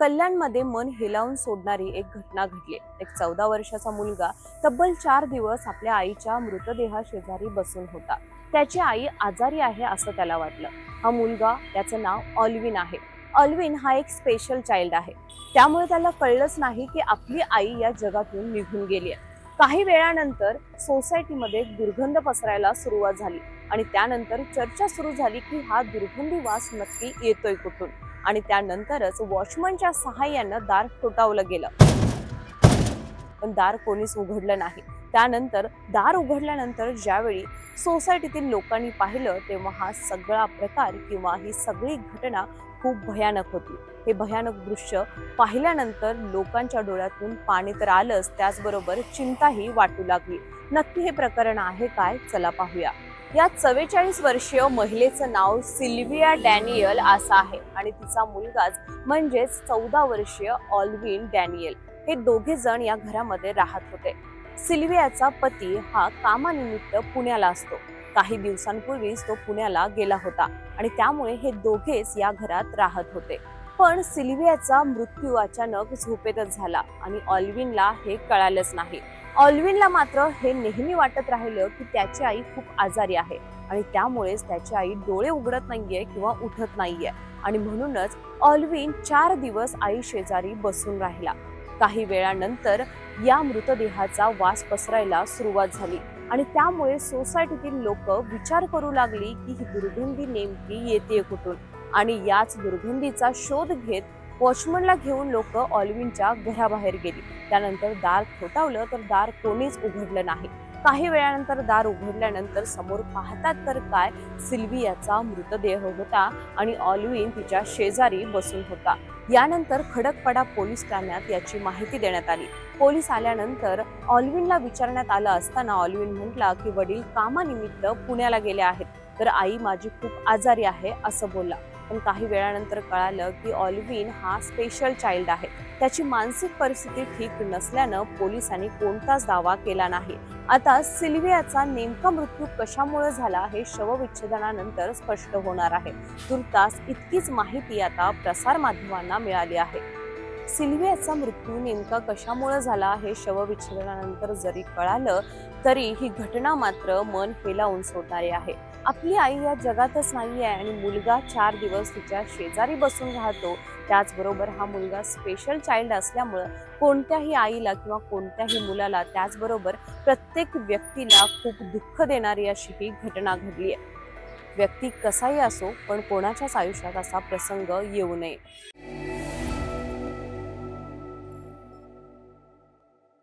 कल्याणमध्ये मन हेलावून सोडणारी एक घटना घडली। एक 14 वर्षाचा मुलगा तब्बल 4 दिवस आपल्या आईच्या मृतदेहाशेजारी बसून होता। त्याची आई आजारी आहे असं त्याला वाटलं। हा मुलगा, त्याचं नाव ऑल्विन आहे। ऑल्विन हा एक स्पेशल चाइल्ड आहे, त्यामुळे त्याला कळलंच नाही की आपली आई या जगातून निघून गेली आहे। काही वेळानंतर सोसायटीमध्ये दुर्गंध पसरायला सुरुवात झाली आणि त्यानंतर चर्चा सुरू झाली की हा दुर्गंधी वास नक्की येतोय कुठून। आणि त्यानंतरच वॉचमनच्या सहाय्यानं दार ठोठावलं गेलं, पण दार कोणीच उघडलं नाही। त्यानंतर दार उघडल्यानंतर ज्यावेळी सोसायटीतील लोकांनी पाहिलं तेव्हा हा सगळा प्रकार किंवा ही सगळी घटना खूप भयानक होती। हे भयानक दृश्य पाहिल्यानंतर लोकांच्या डोळ्यातून पाणी तर आलंच, त्याचबरोबर चिंताही वाटू लागली। नक्की हे प्रकरण आहे काय, चला पाहूया। या 44 वर्षीय महिलेचं नाव सिल्विया डॅनियल असं आहे आणि तिचा मुलगाच म्हणजेच 14 वर्षीय ऑल्विन डॅनियल, हे दोघे जण या घरामध्ये राहत होते। सिल्वियाचा पती हा कामानिमित्त पुण्याला असतो। काही दिवसांपूर्वीच तो पुण्याला गेला होता आणि त्यामुळे हे दोघेच या घरात राहत होते। पण सिल्वियाचा मृत्यू अचानक झोपेतच झाला आणि ऑल्विनला हे कळालंच नाही। ऑल्विनला मात्र हे नेहमी वाटत राहिलं की त्याची आई खूप आजारी आहे आणि त्यामुळेच त्याची आई डोळे उघडत नाहीये किंवा उठत नाहीये आणि म्हणूनच ऑल्विन 4 दिवस आई शेजारी बसून राहिला। काही वेळानंतर या मृतदेहाचा वास पसरायला सुरुवात झाली आणि त्यामुळे सोसायटीतील लोक विचार करू लागली की ही दुर्गंधी नेमकी येते कुठून। आणि याच दुर्गंधीचा शोध घेत वॉचमनला घेऊन लोक ऑल्विनच्या घराबाहेर गेली। त्यानंतर दार ठोठावलं तर दार कोणीच उघडलं नाही। काही वेळानंतर दार उघडल्यानंतर समोर पाहतात तर काय, सिल्वियाचा मृतदेह होता आणि ऑल्विन तिच्या शेजारी बसून होता। यानंतर खडकपाडा पोलीस ठाण्यात याची माहिती देण्यात आली। पोलीस आल्यानंतर ऑल्विनला विचारण्यात आलं असताना ऑल्विन म्हटला की वडील कामानिमित्त पुण्याला गेले आहेत, तर आई माझी खूप आजारी आहे असं बोलला। पण काही वेळानंतर कळालं की ऑल्विन हा स्पेशल चाइल्ड आहे। त्याची मानसिक परिस्थिती ठीक नसल्यानं पोलिसांनी कोणताच दावा केला नाही। आता सिल्वियाचा नेमका मृत्यू कशामुळे झाला हे शवविच्छेदनानंतर स्पष्ट होणार आहे। तुर्तास इतकीच माहिती आता प्रसार माध्यमांना मिळाली आहे। सिल्वियाचा मृत्यू नेमका कशामुळे झाला हे शवविच्छेदनानंतर जरी कळालं तरी ही घटना मात्र मन हेलावून सोडणारी आहे। आपली आई या जगातच नाहीये आणि मुलगा 4 दिवस तिच्या शेजारी बसून राहतो। त्याचबरोबर हा मुलगा स्पेशल चाइल्ड असल्यामुळे कोणत्याही आईला किंवा कोणत्याही मुलाला, त्याचबरोबर प्रत्येक व्यक्तीला खूप दुःख देणारी अशी ही घटना घडली आहे। व्यक्ती कसाही असो, पण कोणाच्याच आयुष्यात असा प्रसंग येऊ नये।